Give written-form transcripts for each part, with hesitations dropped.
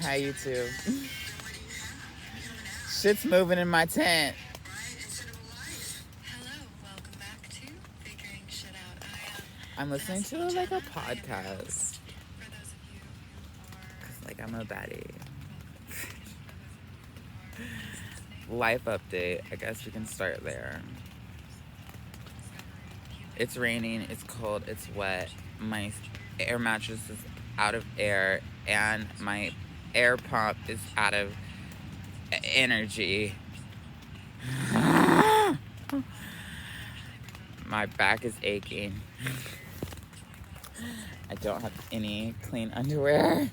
Hi, YouTube. Shit's moving in my tent. I'm listening to like a podcast. Cause like I'm a baddie. Life update. I guess we can start there. It's raining. It's cold. It's wet. My air mattress is out of air, and my air pump is out of energy. My back is aching. I don't have any clean underwear.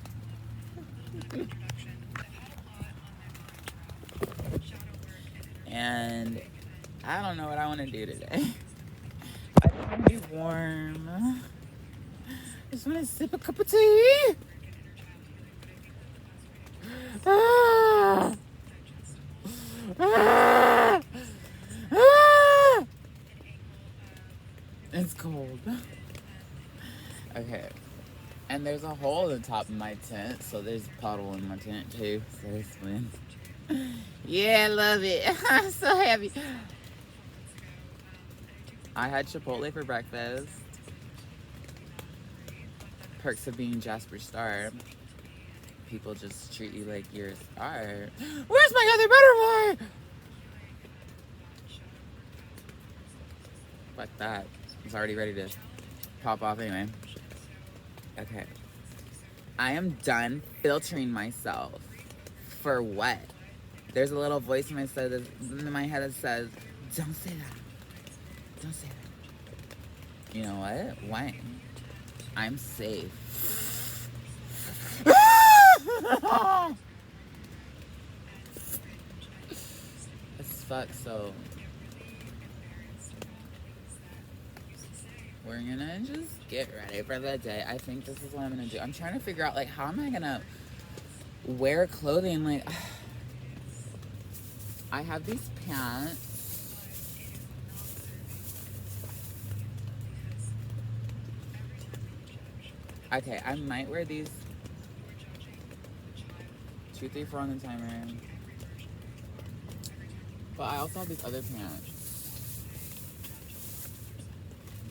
And I don't know what I want to do today. I just want to be warm. I just want to sip a cup of tea. Ah! Ah! Ah! It's cold. Okay. And there's a hole in the top of my tent, so there's a puddle in my tent too. So it's wind. Yeah, I love it. I'm so happy. I had Chipotle for breakfast. Perks of being Jasper Star. People just treat you like you're a star. Where's my other butterfly? Fuck that. It's already ready to pop off anyway. Okay. I am done filtering myself. For what? There's a little voice in my head that says, don't say that. Don't say that. You know what? Why? I'm safe. As fuck, so we're gonna just get ready for the day. I think this is what I'm gonna do. I'm trying to figure out, like, how am I gonna wear clothing? Like, I have these pants. Okay, I might wear these 2, 3, 4 on the timer. But I also have these other pants,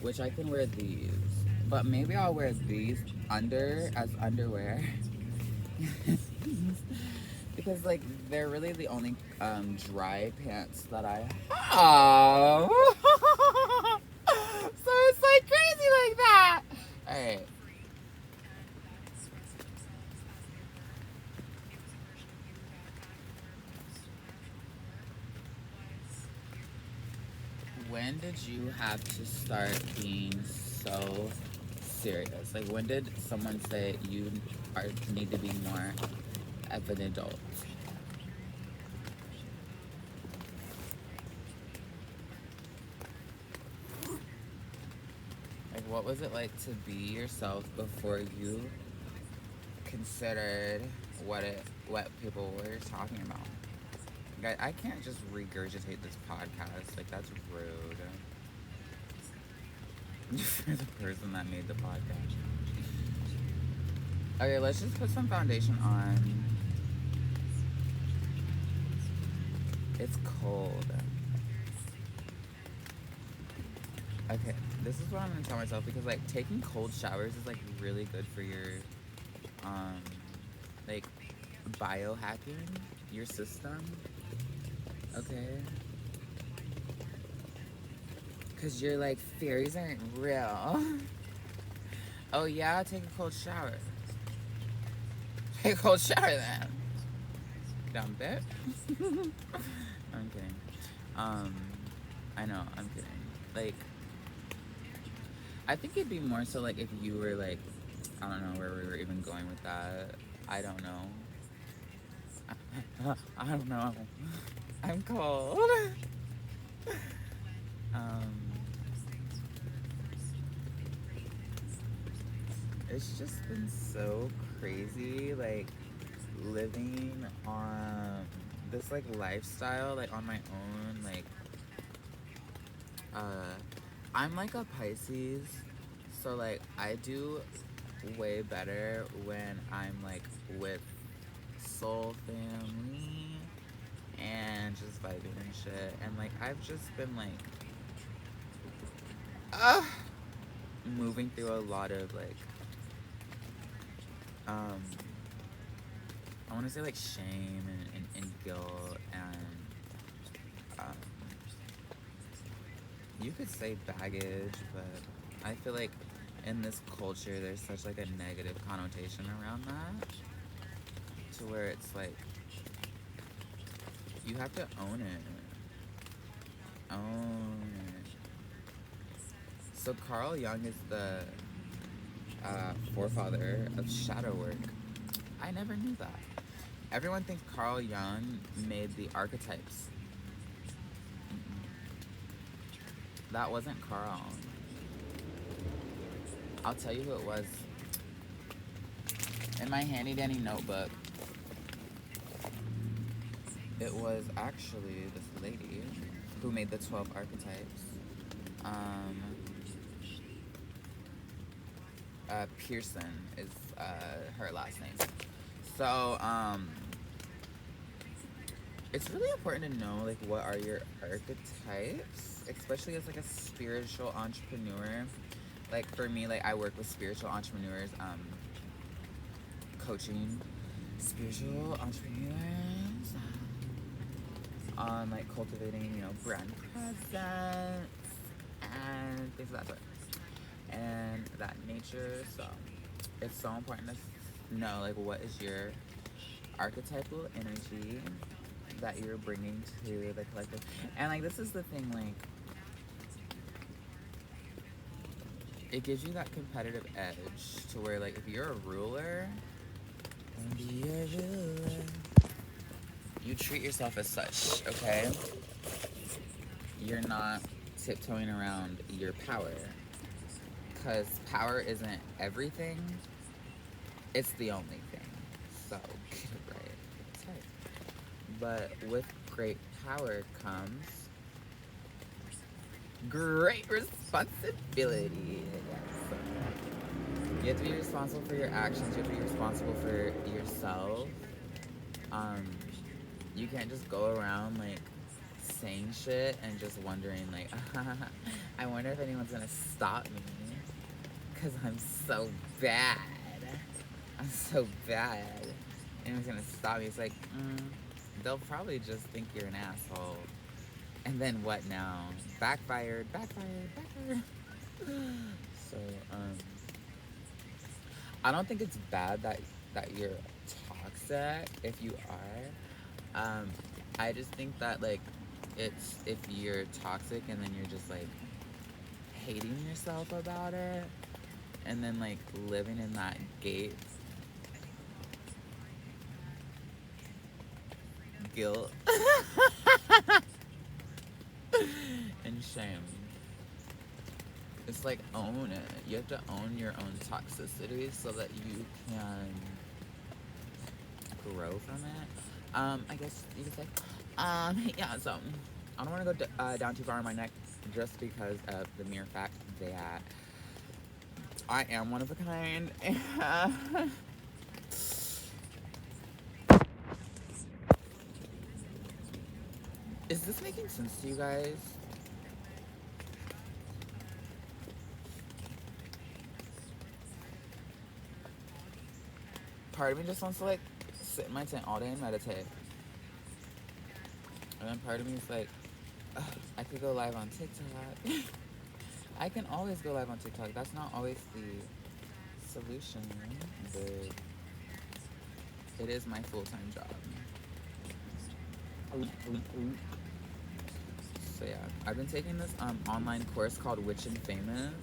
which I can wear these. But maybe I'll wear these under as underwear. Because, like, they're really the only dry pants that I have. So it's, like, crazy like that. Alright. When did you have to start being so serious? Like, when did someone say you need to be more of an adult? Like, what was it like to be yourself before you considered what people were talking about? I can't just regurgitate this podcast. Like, that's rude for the person that made the podcast. Okay, let's just put some foundation on. It's cold. Okay, this is what I'm gonna tell myself, because, like, taking cold showers is, like, really good for your, like, biohacking your system. Okay? Because you're like, fairies aren't real. Oh, yeah? Take a cold shower. Take a cold shower then. Dumb bitch. I'm kidding. I know, I'm kidding. Like, I think it'd be more so, like, if you were, like, I don't know where we were even going with that. I don't know. I don't know. I'm cold. It's just been so crazy, like, living on this, like, lifestyle, like, on my own. Like, I'm like a Pisces, so, like, I do way better when I'm, like, with soul family and just vibing and shit. And like I've just been like moving through a lot of like I want to say like shame and guilt and you could say baggage, but I feel like in this culture there's such like a negative connotation around that, to where it's like you have to own it. So Carl Jung is the forefather of shadow work. I never knew that. Everyone thinks Carl Jung made the archetypes. That wasn't Carl. I'll tell you who it was. In my handy dandy notebook, it was actually this lady who made the 12 archetypes. Pearson is her last name. So, it's really important to know like what are your archetypes, especially as like a spiritual entrepreneur. Like for me, like I work with spiritual entrepreneurs, coaching spiritual entrepreneurs on like cultivating, you know, brand presence and things of that sort and that nature. So it's so important to know like what is your archetypal energy that you're bringing to the collective. And like this is the thing, like it gives you that competitive edge to where like if you're a ruler, you treat yourself as such, okay? You're not tiptoeing around your power, because power isn't everything, it's the only thing. So get it right. It's right. But with great power comes great responsibility. So you have to be responsible for your actions. You have to be responsible for yourself. You can't just go around like saying shit and just wondering like, I wonder if anyone's gonna stop me, because I'm so bad. I'm so bad. Anyone's gonna stop me. It's like, they'll probably just think you're an asshole. And then what now? Backfired. So, I don't think it's bad that you're toxic if you are. I just think that like it's if you're toxic and then you're just like hating yourself about it and then like living in that guilt and shame. It's like own it. You have to own your own toxicity so that you can grow from it. I guess you could say. Yeah, so I don't want to go down too far on my neck just because of the mere fact that I am one of a kind. Is this making sense to you guys? Part of me just wants to like sit in my tent all day and meditate. And then part of me is like, I could go live on TikTok. I can always go live on TikTok. That's not always the solution, but it is my full-time job. So yeah, I've been taking this online course called Witch and Famous.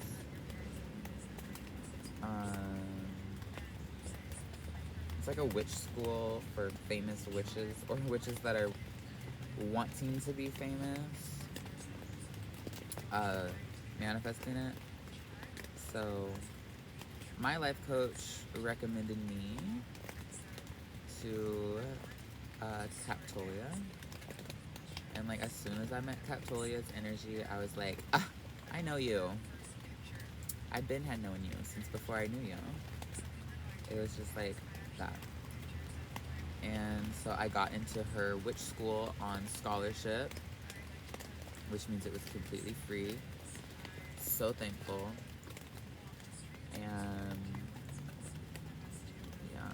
It's like a witch school for famous witches or witches that are wanting to be famous, manifesting it. So my life coach recommended me to Captolia, and like as soon as I met Captolia's energy, I was like, I know you. I've been had known you since before I knew you. It was just like that. And so I got into her witch school on scholarship, which means it was completely free. So thankful. And yeah.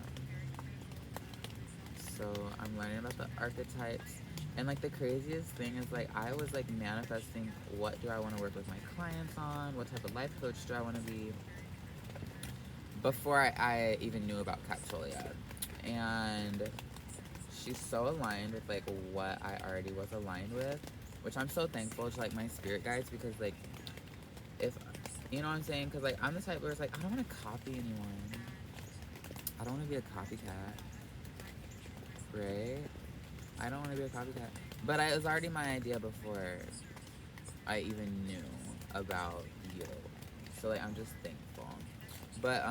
So I'm learning about the archetypes. And like the craziest thing is like I was like manifesting what do I want to work with my clients on, what type of life coach do I want to be, before I even knew about Capitolia. And she's so aligned with like what I already was aligned with, which I'm so thankful to like my spirit guides, because like if you know what I'm saying, because like I'm the type where it's like I don't want to copy anyone. I don't want to be a copycat, right? I don't want to be a copycat. But it was already my idea before I even knew about you. So like I'm just thankful. But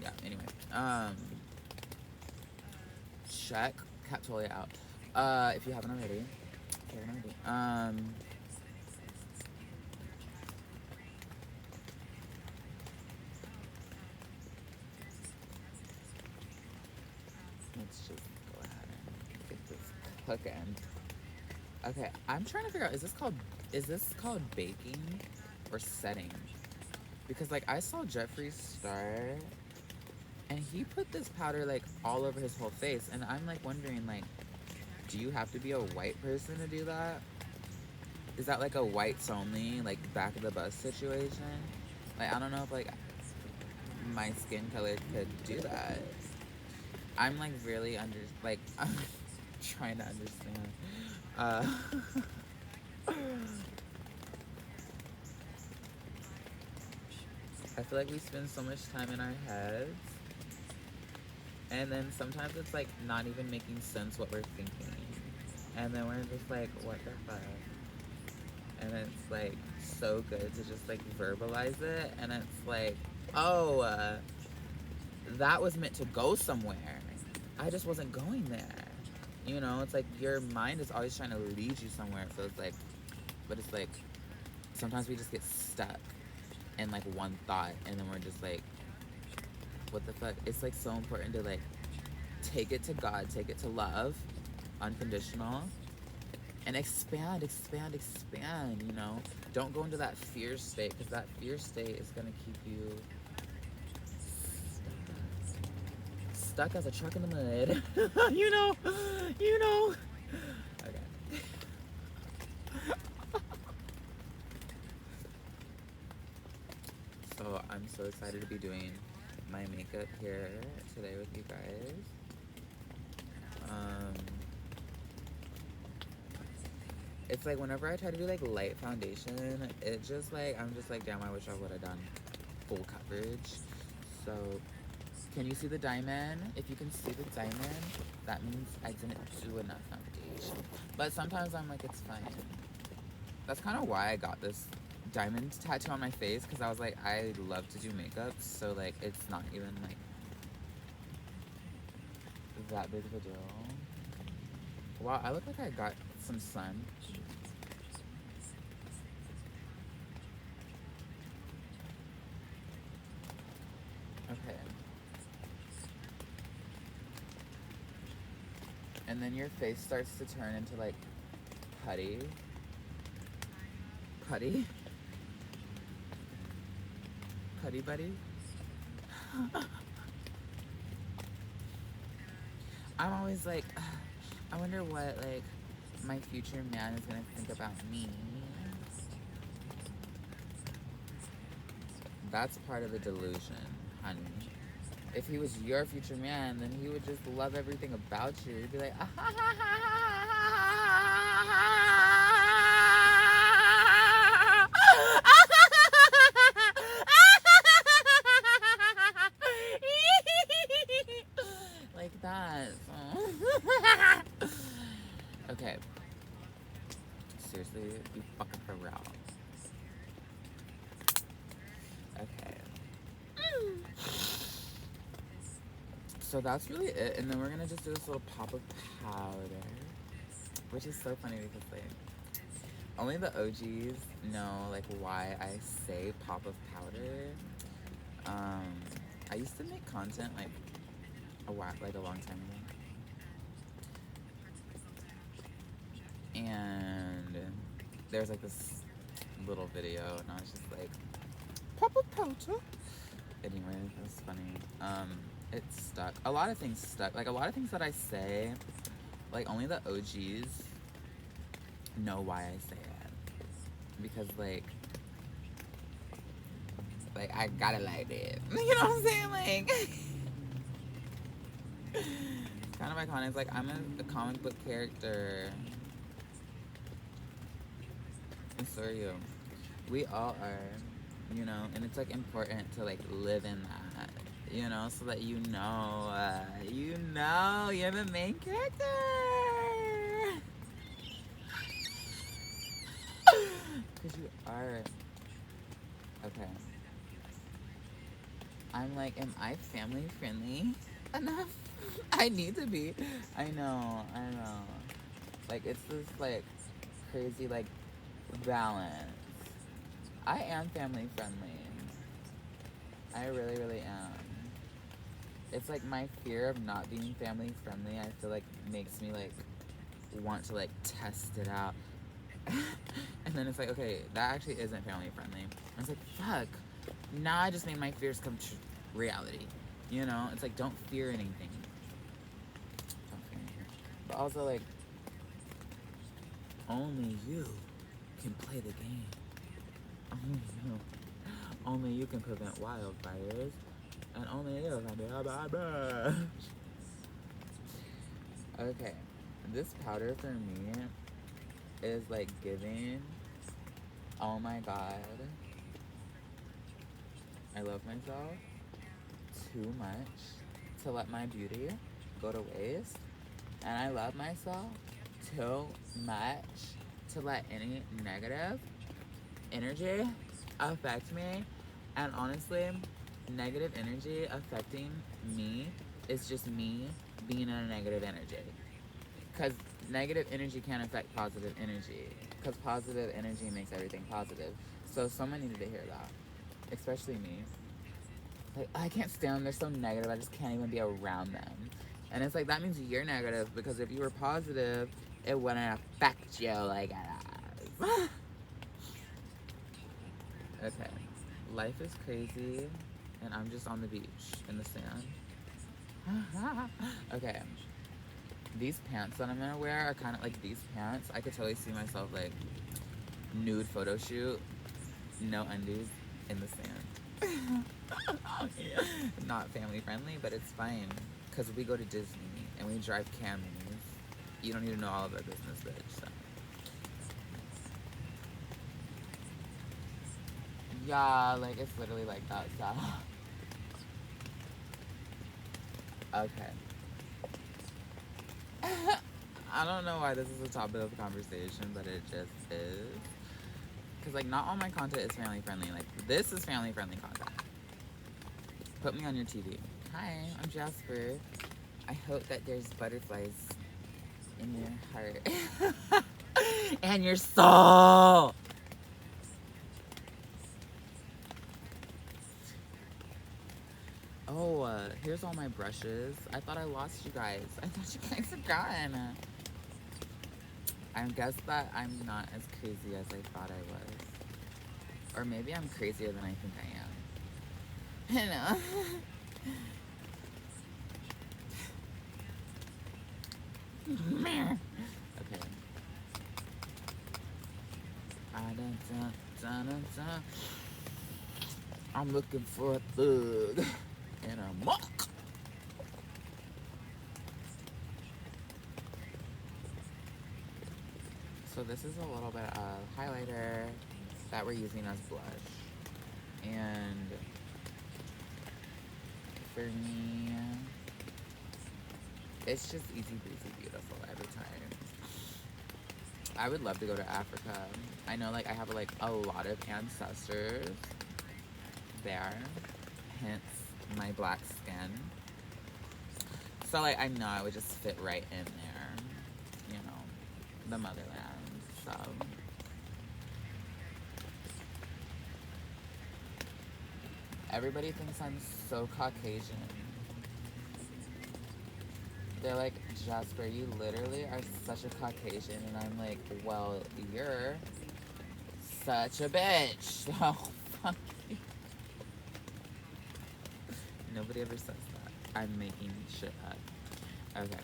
yeah, anyway. Check Capitolia out. If you haven't already. Let's just go ahead and get this cooking. Okay, I'm trying to figure out, is this called baking or setting? Because like I saw Jeffree Star and he put this powder like all over his whole face, and I'm like wondering, like, do you have to be a white person to do that? Is that like a whites only, like back of the bus situation? Like I don't know if like my skin color could do that. I'm like really like I'm trying to understand. I feel like we spend so much time in our heads, and then sometimes it's like not even making sense what we're thinking, and then we're just like, what the fuck? And it's like so good to just like verbalize it, and it's like, oh, that was meant to go somewhere. I just wasn't going there. You know, it's like your mind is always trying to lead you somewhere. So it's like, but it's like sometimes we just get stuck in like one thought, and then we're just like, what the fuck? It's like so important to like take it to God, take it to love, unconditional, and expand, you know? Don't go into that fear state, because that fear state is gonna keep you stuck as a truck in the mud. you know. Okay. So I'm so excited to be doing my makeup here today with you guys. It's like whenever I try to do like light foundation, it just like, I'm just like, damn, I wish I would have done full coverage. So can you see the diamond? If you can see the diamond, that means I didn't do enough foundation. But sometimes I'm like, it's fine. That's kind of why I got this diamond tattoo on my face, because I was like, I love to do makeup, so like it's not even like that big of a deal. Wow, I look like I got some sun. Okay. And then your face starts to turn into like putty. Putty buddy. I'm always like, I wonder what like my future man is gonna think about me. That's part of the delusion, honey. If he was your future man, then he would just love everything about you. He'd be like, ah, ha, ha, ha, like that. Okay. Seriously, you fucking for real. Okay. So that's really it, and then we're gonna just do this little pop of powder, which is so funny because like only the OGs know like why I say pop of powder. I used to make content like a long time ago, And there's like this little video, and I was just like, Papa Pelter. Anyway, it was funny. It stuck. A lot of things stuck. Like, a lot of things that I say, like, only the OGs know why I say it. Because, like, I got it like that. You know what I'm saying? Like, it's kind of iconic. It's like, I'm a comic book character. And so are you. We all are, you know, and it's, like, important to, like, live in that, you know, so that you know, you're the main character. Because you are. Okay. I'm like, am I family friendly enough? I need to be. I know. Like, it's this, like, crazy, like, balance. I am family friendly. I really, really am. It's like my fear of not being family friendly, I feel like makes me, like, want to, like, test it out. And then it's like, okay, that actually isn't family friendly. And it's like, fuck. Now I just made my fears come to reality. You know? It's like, don't fear anything. Don't fear anything. But also, like, only you can play the game. Only you. Only you can prevent wildfires. And only you can be a bad bitch. Okay. This powder for me is like giving, oh my god, I love myself too much to let my beauty go to waste. And I love myself too much to let any negative energy affect me. And honestly, negative energy affecting me is just me being in a negative energy. Because negative energy can't affect positive energy. Because positive energy makes everything positive. So someone needed to hear that. Especially me. Like, I can't stand them. They're so negative. I just can't even be around them. And it's like, that means you're negative. Because if you were positive, it wouldn't affect you like it does. Okay. Life is crazy. And I'm just on the beach in the sand. Okay. These pants that I'm gonna wear are kind of like these pants. I could totally see myself like nude photo shoot, no undies, in the sand. Yeah. Not family friendly, but it's fine because we go to Disney and we drive Camis. You don't need to know all of our business, bitch. So. Yeah, like it's literally like that stuff. Okay. I don't know why this is a topic of conversation, but it just is. Because, like, not all my content is family friendly. Like, this is family friendly content. Put me on your TV. Hi, I'm Jasper. I hope that there's butterflies in your heart. And your soul. Oh, here's all my brushes. I thought I lost you guys. I thought you guys are gone. I guess that I'm not as crazy as I thought I was. Or maybe I'm crazier than I think I am. You know? Okay. I'm looking for a thug and a muck. So this is a little bit of highlighter that we're using as blush. And for me, it's just easy breezy beautiful every time. I would love to go to Africa. I know like I have like a lot of ancestors there, hence my black skin. So like I know I would just fit right in there, you know, the motherland. So everybody thinks I'm so Caucasian. They're like, Jasper, you literally are such a Caucasian. And I'm like, well, you're such a bitch. Oh, fuck you. Nobody ever says that. I'm making shit up. Okay.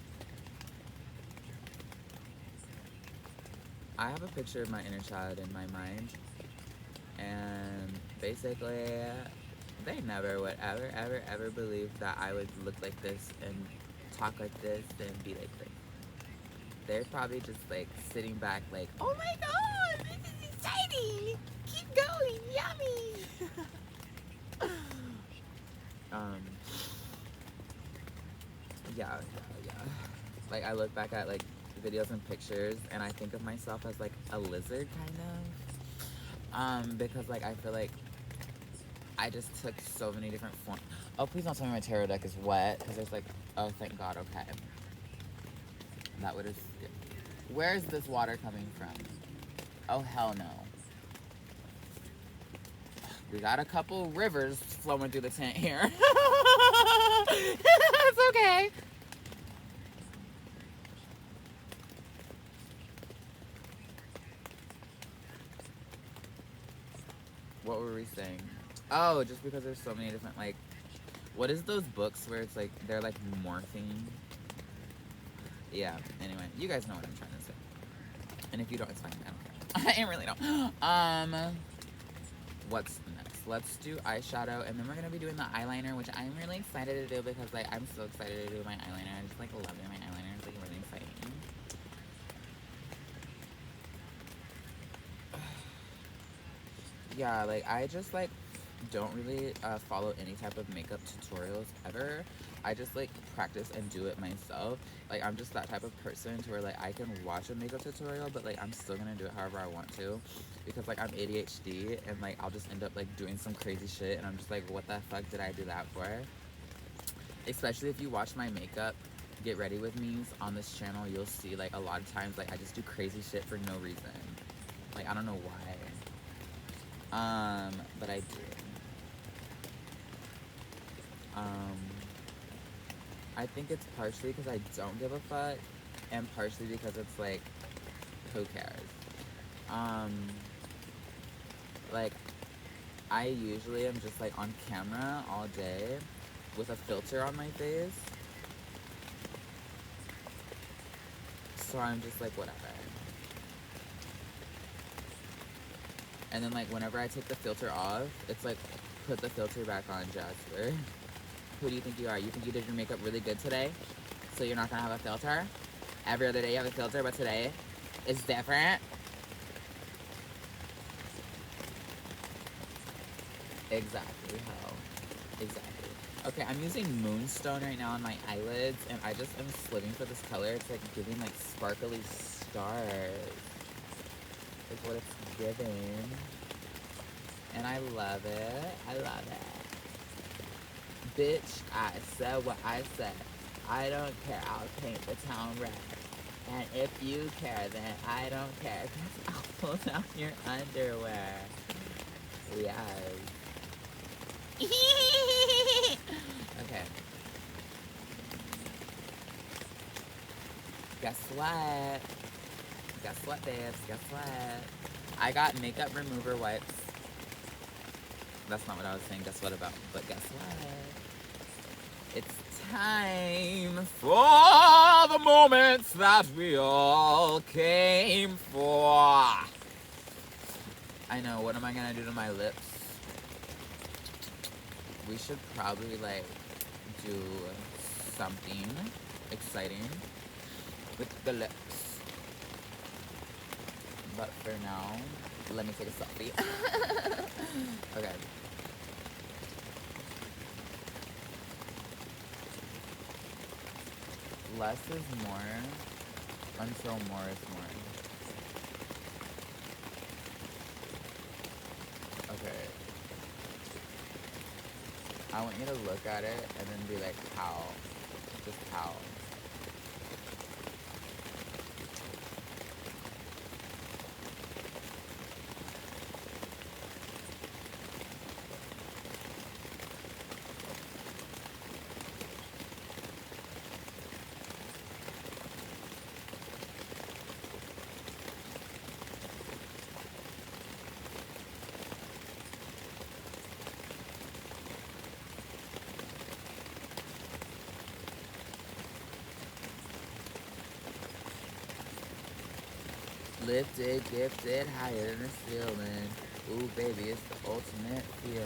I have a picture of my inner child in my mind. And basically, they never would ever believe that I would look like this and talk like this and be like this. They're probably just like sitting back like, oh my god, this is exciting! Keep going, yummy! Yeah. Like I look back at like videos and pictures and I think of myself as like a lizard kind of. Because like I feel like I just took so many different forms. Oh, please don't tell me my tarot deck is wet because there's like, oh thank god, okay. That would have. Where is this water coming from? Oh hell no. We got a couple rivers flowing through the tent here. It's okay. What were we saying? Oh, just because there's so many different, like, what is those books where it's like, they're like morphine? Yeah, anyway, you guys know what I'm trying to say. And if you don't, it's fine, I don't care. I really don't. What's next? Let's do eyeshadow, and then we're gonna be doing the eyeliner, which I'm really excited to do because, like, I'm so excited to do my eyeliner. I just, like, love doing my eyeliner. It's, like, really exciting. Yeah, like, I just, like, don't really follow any type of makeup tutorials ever. I just like practice and do it myself. Like I'm just that type of person to where like I can watch a makeup tutorial but like I'm still gonna do it however I want to, because like I'm ADHD and like I'll just end up like doing some crazy shit and I'm just like, what the fuck did I do that for? Especially if you watch my makeup get ready with me on this channel, you'll see like a lot of times like I just do crazy shit for no reason. Like I don't know why. But I do. I think it's partially because I don't give a fuck, and partially because it's like, who cares? Like, I usually am just like on camera all day with a filter on my face. So I'm just like, whatever. And then like whenever I take the filter off, it's like, put the filter back on, Jasper. Who do you think you are? You think you did your makeup really good today? So you're not gonna have a filter? Every other day you have a filter, but today is different? Exactly, how? Exactly. Okay, I'm using Moonstone right now on my eyelids, and I just am living for this color. It's like giving like sparkly stars. Is what it's giving. And I love it. I love it. Bitch, I said what I said. I don't care. I'll paint the town red. And if you care, then I don't care. Because I'll pull down your underwear. Yes. Okay. Guess what? Guess what, babes? Guess what? I got makeup remover wipes. That's not what I was saying. Guess what about? But guess what? It's time for the moments that we all came for. I know. What am I gonna do to my lips? We should probably like do something exciting with the lips. But for now, let me take a selfie. Okay. Less is more until more is more. Okay. I want you to look at it and then be like, how? Just how? Lifted, gifted, higher than the ceiling. Ooh, baby, it's the ultimate feeling.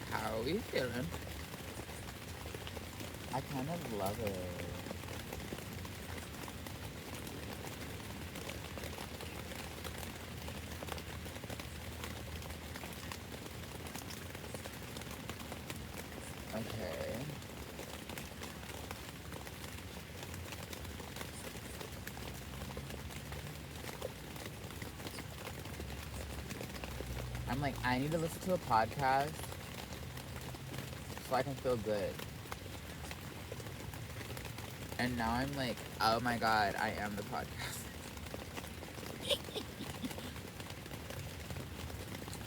How are we feeling? I kind of love it. Okay. I'm like, I need to listen to a podcast so I can feel good. And now I'm like, oh my god, I am the podcast.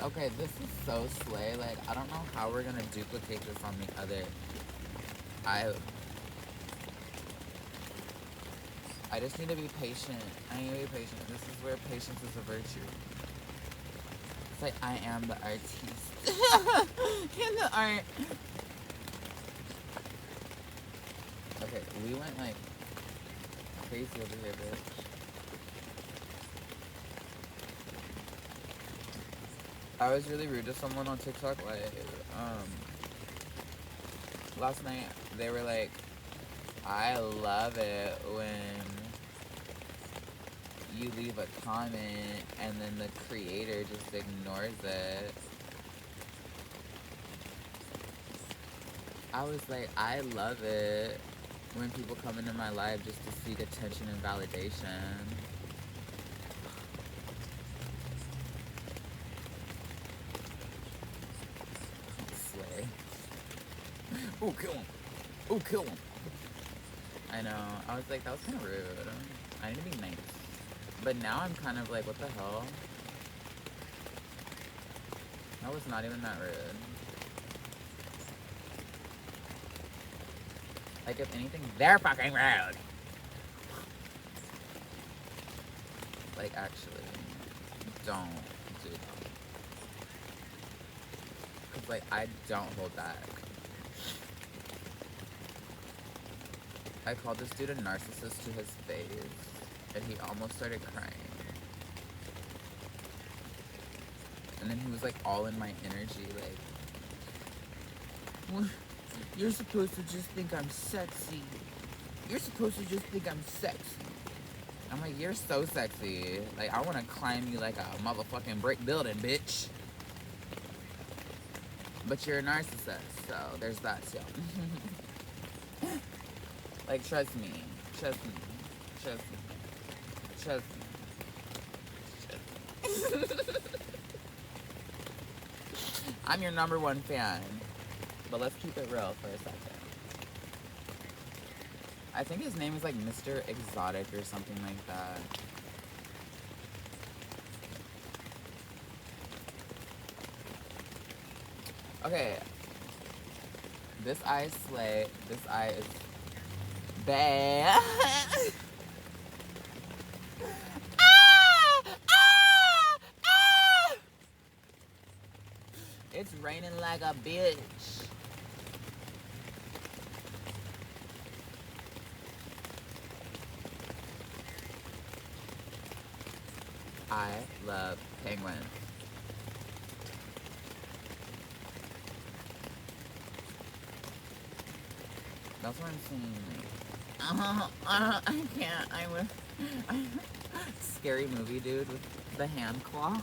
Okay, this is so slay. Like, I don't know how we're gonna duplicate this on the other. I just need to be patient. I need to be patient. This is where patience is a virtue. It's like, I am the artiste. In the art. Okay, we went like crazy over here, bitch. I was really rude to someone on TikTok, like, last night. They were like, I love it when you leave a comment and then the creator just ignores it. I was like, I love it when people come into my life just to seek attention and validation. Slay. Ooh, kill him. Ooh, kill him. I know. I was like, that was kind of rude. I need to be nice. But now I'm kind of like, what the hell? That was not even that rude. Like, if anything, they're fucking rude. Like, actually, don't do that. Because, like, I don't hold back. I called this dude a narcissist to his face, and he almost started crying. And then he was, like, all in my energy, like, well, you're supposed to just think I'm sexy. You're supposed to just think I'm sexy. I'm like, you're so sexy. Like, I want to climb you like a motherfucking brick building, bitch. But you're a narcissist, so there's that too. Like, trust me. Trust me. Trust me. Trust me. I'm your #1 fan. But let's keep it real for a second. I think his name is like Mr. Exotic or something like that. Okay. This eye is slay. This eye is bad. It's raining like a bitch. I love penguins. That's what I'm saying. I can't. Scary movie dude with the hand claw.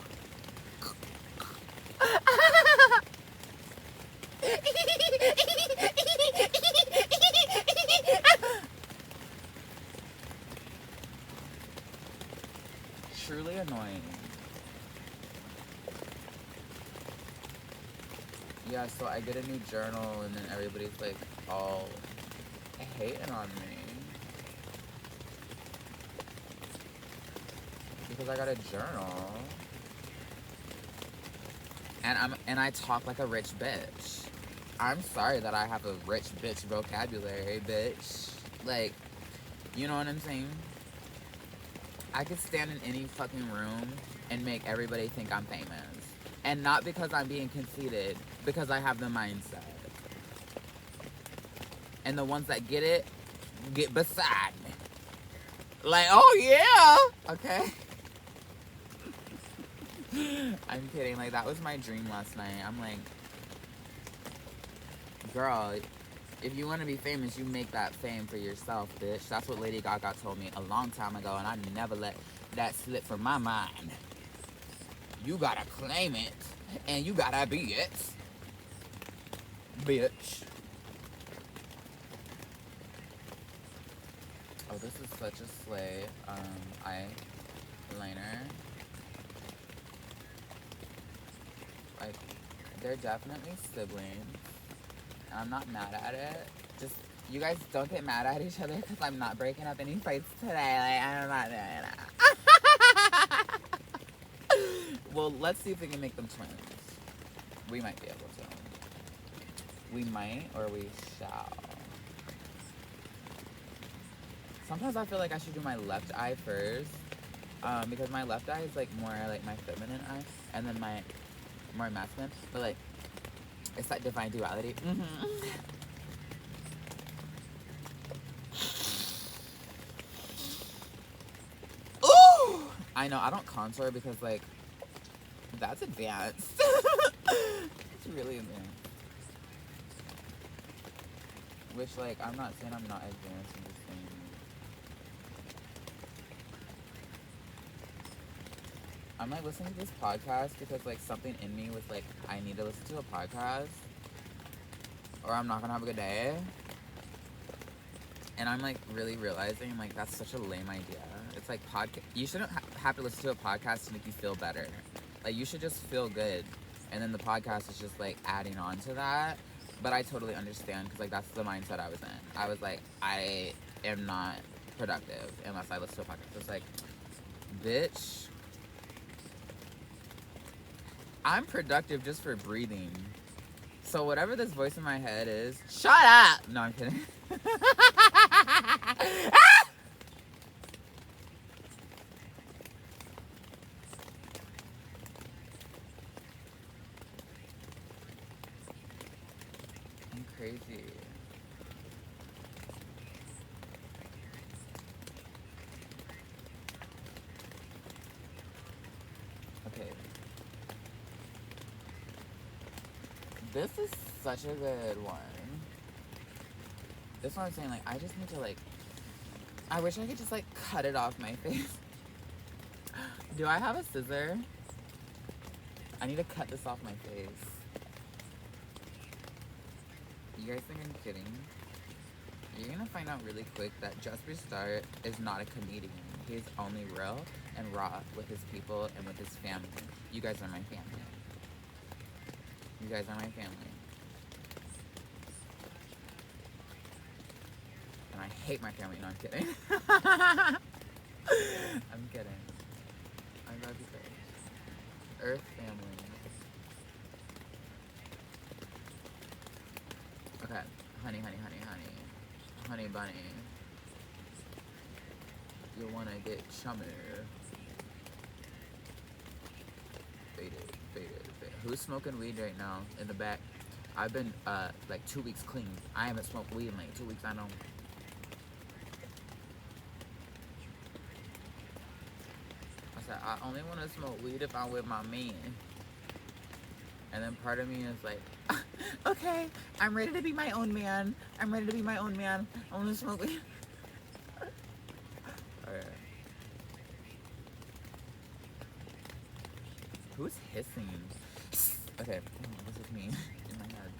Truly annoying. Yeah, so I get a new journal and then everybody's like all hating on me. Because I got a journal. and I talk like a rich bitch. I'm sorry that I have a rich bitch vocabulary, bitch. Like, you know what I'm saying? I could stand in any fucking room and make everybody think I'm famous. And not because I'm being conceited, because I have the mindset. And the ones that get beside me. Like, oh yeah! Okay? I'm kidding. Like, that was my dream last night. I'm like, girl, if you want to be famous, you make that fame for yourself, bitch. That's what Lady Gaga told me a long time ago, and I never let that slip from my mind. You gotta claim it, and you gotta be it, bitch. Oh, this is such a slay eyeliner. Like, they're definitely siblings. I'm not mad at it. Just, you guys don't get mad at each other because I'm not breaking up any fights today. Like, I'm not doing that. Well, let's see if we can make them twins. We might be able to. We might, or we shall. Sometimes I feel like I should do my left eye first. Because my left eye is like more like my feminine eye. And then my more masculine. But like, it's that divine duality. Ooh! I know, I don't contour because like, that's advanced. It's really advanced. Which like, I'm not saying I'm not advanced, I'm just saying. I'm like listening to this podcast because like something in me was like, I need to listen to a podcast or I'm not gonna have a good day. And I'm like really realizing like that's such a lame idea. It's like you shouldn't have to listen to a podcast to make you feel better. Like you should just feel good. And then the podcast is just like adding on to that. But I totally understand because like that's the mindset I was in. I was like, I am not productive unless I listen to a podcast. It's like, bitch, I'm productive just for breathing. So whatever this voice in my head is, shut up! No, I'm kidding. I'm crazy. Okay. This is such a good one. That's what I'm saying, like, I just need to, like, I wish I could just, like, cut it off my face. Do I have a scissor? I need to cut this off my face. You guys think I'm kidding? You're gonna find out really quick that Jasper Star is not a comedian. He is only real and raw with his people and with his family. You guys are my family. You guys are my family. And I hate my family. No, I'm kidding. I'm kidding. I love you guys. Earth family. Okay. Honey, honey, honey, honey. Honey bunny. You wanna get chummy. Faded, faded, faded. Who's smoking weed right now in the back? I've been like 2 weeks clean. I haven't smoked weed in like 2 weeks, I know. I said, I only want to smoke weed if I'm with my man. And then part of me is like, okay, I'm ready to be my own man. I'm ready to be my own man. I want to smoke weed. Alright. Who's hissing? Okay, this is me in my head.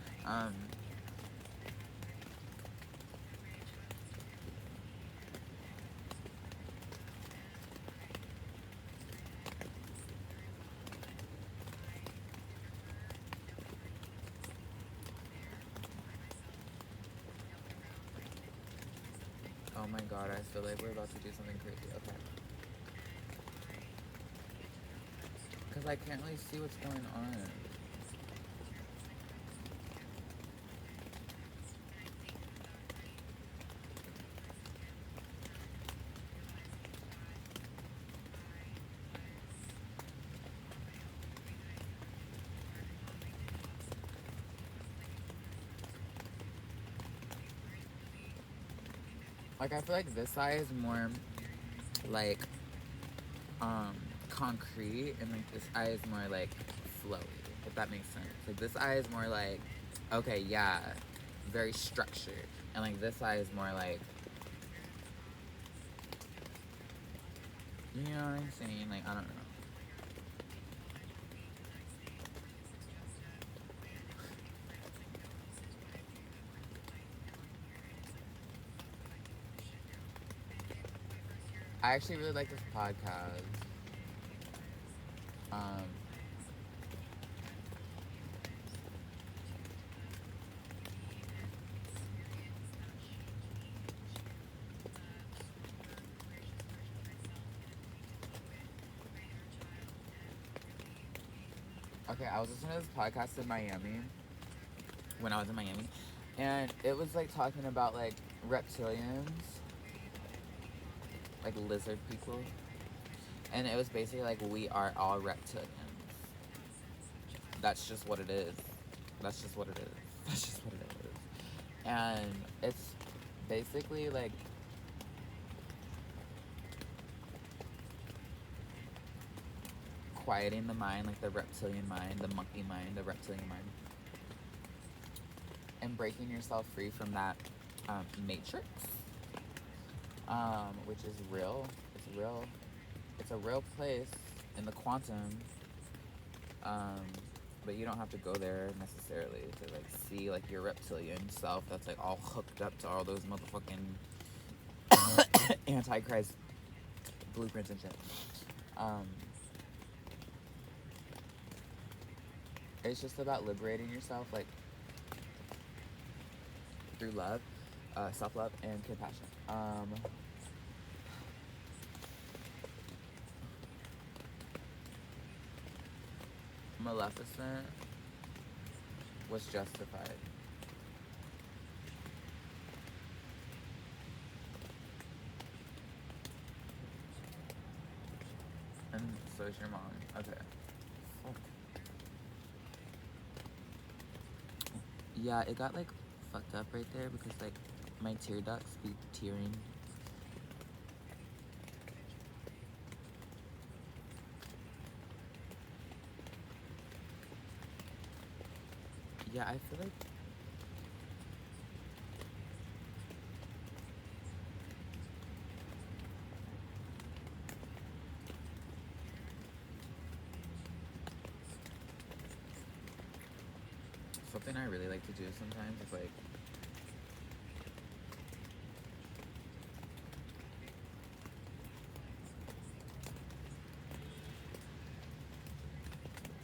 Oh my god, I feel like we're about to do something crazy. Okay. Because I can't really see what's going on. Like, I feel like this eye is more, like, concrete, and, like, this eye is more, like, flowy, if that makes sense. Like, this eye is more, like, okay, yeah, very structured. And, like, this eye is more, like, you know what I'm saying? Like, I don't know. I actually really like this podcast. Um, okay, I was listening to this podcast in Miami when I was in Miami, and it was like talking about like reptilians, like lizard people, and it was basically like we are all reptilians. That's just what it is. That's just what it is. That's just what it is. And it's basically like quieting the mind, like the reptilian mind, the monkey mind, the reptilian mind, and breaking yourself free from that matrix, which is real. It's real. It's a real place in the quantum, um, but you don't have to go there necessarily to like see like your reptilian self that's like all hooked up to all those motherfucking antichrist blueprints and shit. Um, it's just about liberating yourself, like through love, self-love, and compassion. Maleficent was justified. And so is your mom. Okay. Fuck. Yeah, it got like fucked up right there because like my tear ducts be tearing. Yeah, I feel like something I really like to do sometimes is like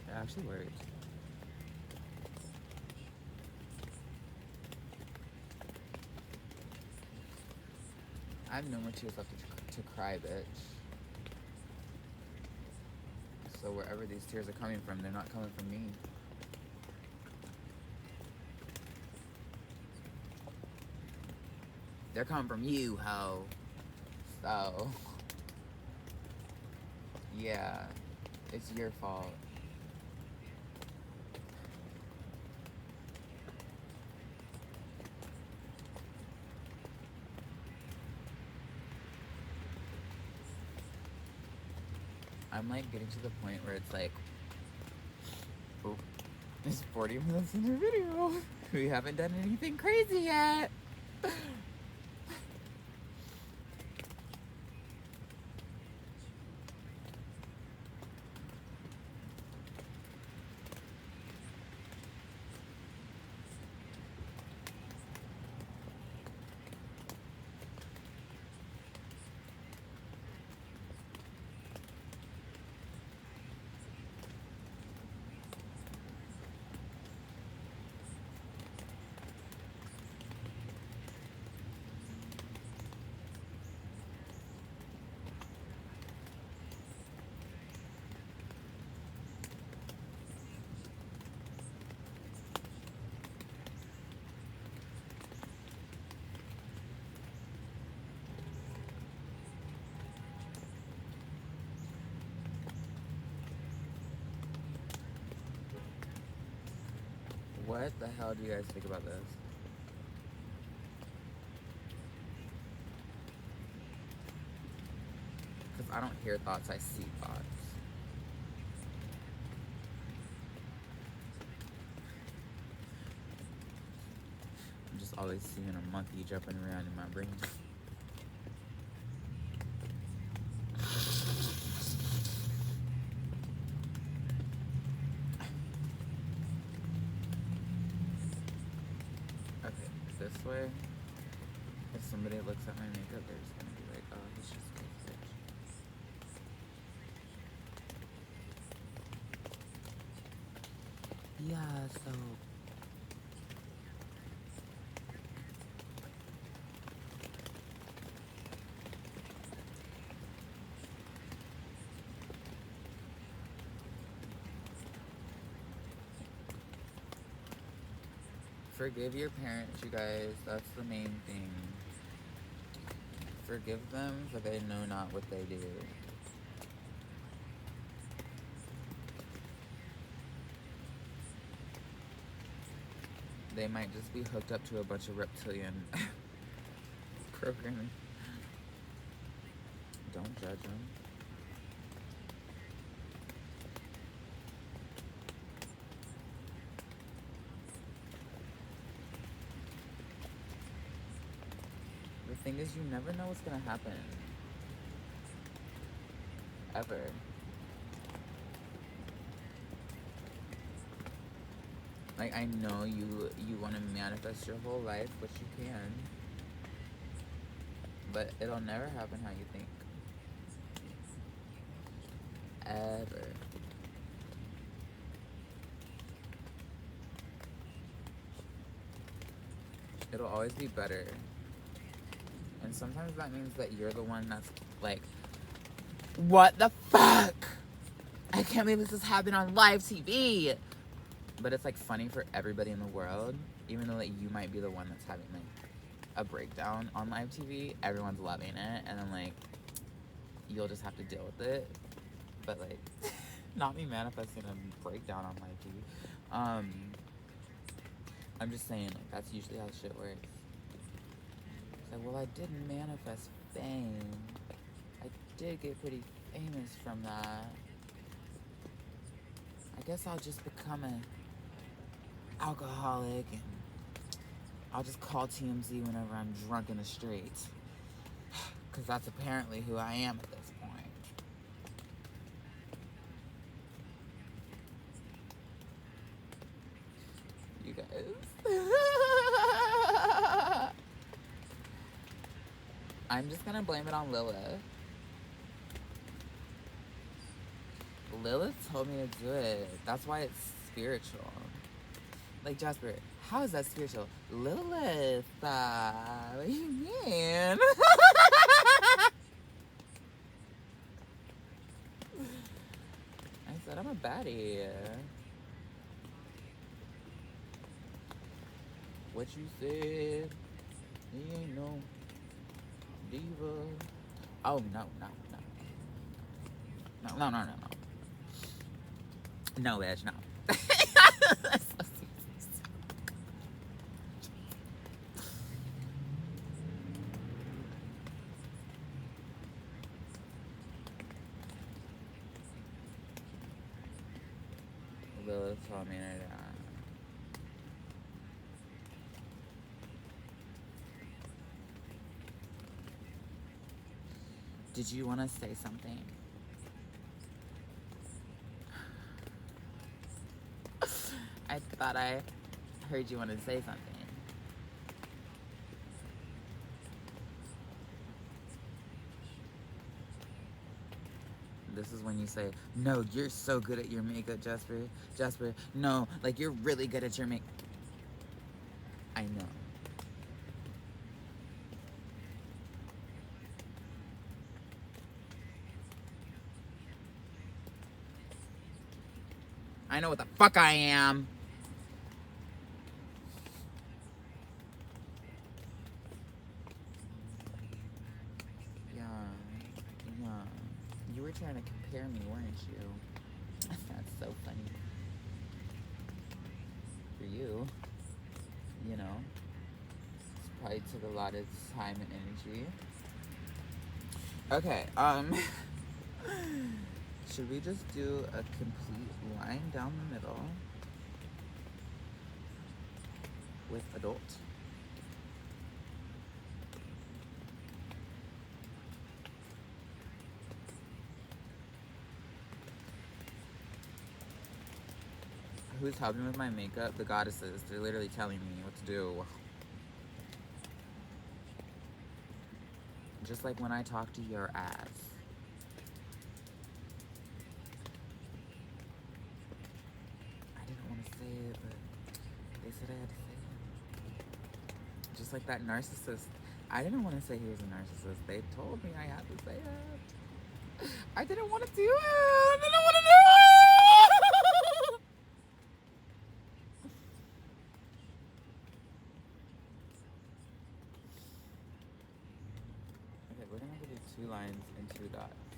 it actually works. I have no more tears left to cry, bitch. So wherever these tears are coming from, they're not coming from me. They're coming from you, ho. So, yeah, it's your fault. I'm like getting to the point where it's like, oh, it's 40 minutes in the video. We haven't done anything crazy yet. What the hell do you guys think about this? Because I don't hear thoughts, I see thoughts. I'm just always seeing a monkey jumping around in my brain. Okay, this way. If somebody looks at my makeup, they're just gonna be like, oh, he's just a bitch. Yeah, so forgive your parents, you guys. That's the main thing. Forgive them, for they know not what they do. They might just be hooked up to a bunch of reptilian programming. Don't judge them. The thing is, you never know what's gonna happen. Ever. Like, I know you want to manifest your whole life, which you can, but it'll never happen how you think. Ever. It'll always be better. And sometimes that means that you're the one that's like, what the fuck? I can't believe this is happening on live TV. But it's like funny for everybody in the world, even though like you might be the one that's having like a breakdown on live TV. Everyone's loving it, and then like you'll just have to deal with it. But like, not me manifesting a breakdown on live TV. I'm just saying, like, that's usually how shit works. It's like, well, I did manifest fame. I did get pretty famous from that. I guess I'll just become an alcoholic and I'll just call TMZ whenever I'm drunk in the streets. Because that's apparently who I am at this point. You guys. I'm just gonna blame it on Lilith. Lilith told me to do it. That's why it's spiritual. Like, Jasper, how is that spiritual? Lilith, what do you mean? I said, I'm a baddie. What you said, he ain't no diva. Oh, no. No. No, bitch, no. Lilith told me that. Did you want to say something? I thought I heard you want to say something. This is when you say, no, you're so good at your makeup, Jasper. Jasper, no, like, you're really good at your makeup. I know. I know what the fuck I am. Yeah. You were trying to compare me, weren't you? That's so funny. For you, you know. It's probably took a lot of time and energy. Okay, Should we just do a complete line down the middle with adult? Who's helping with my makeup? The goddesses. They're literally telling me what to do. Just like when I talk to your ass. I didn't want to say it, but they said I had to say it. Just like that narcissist. I didn't want to say he was a narcissist. They told me I had to say it. I didn't want to do it. I didn't want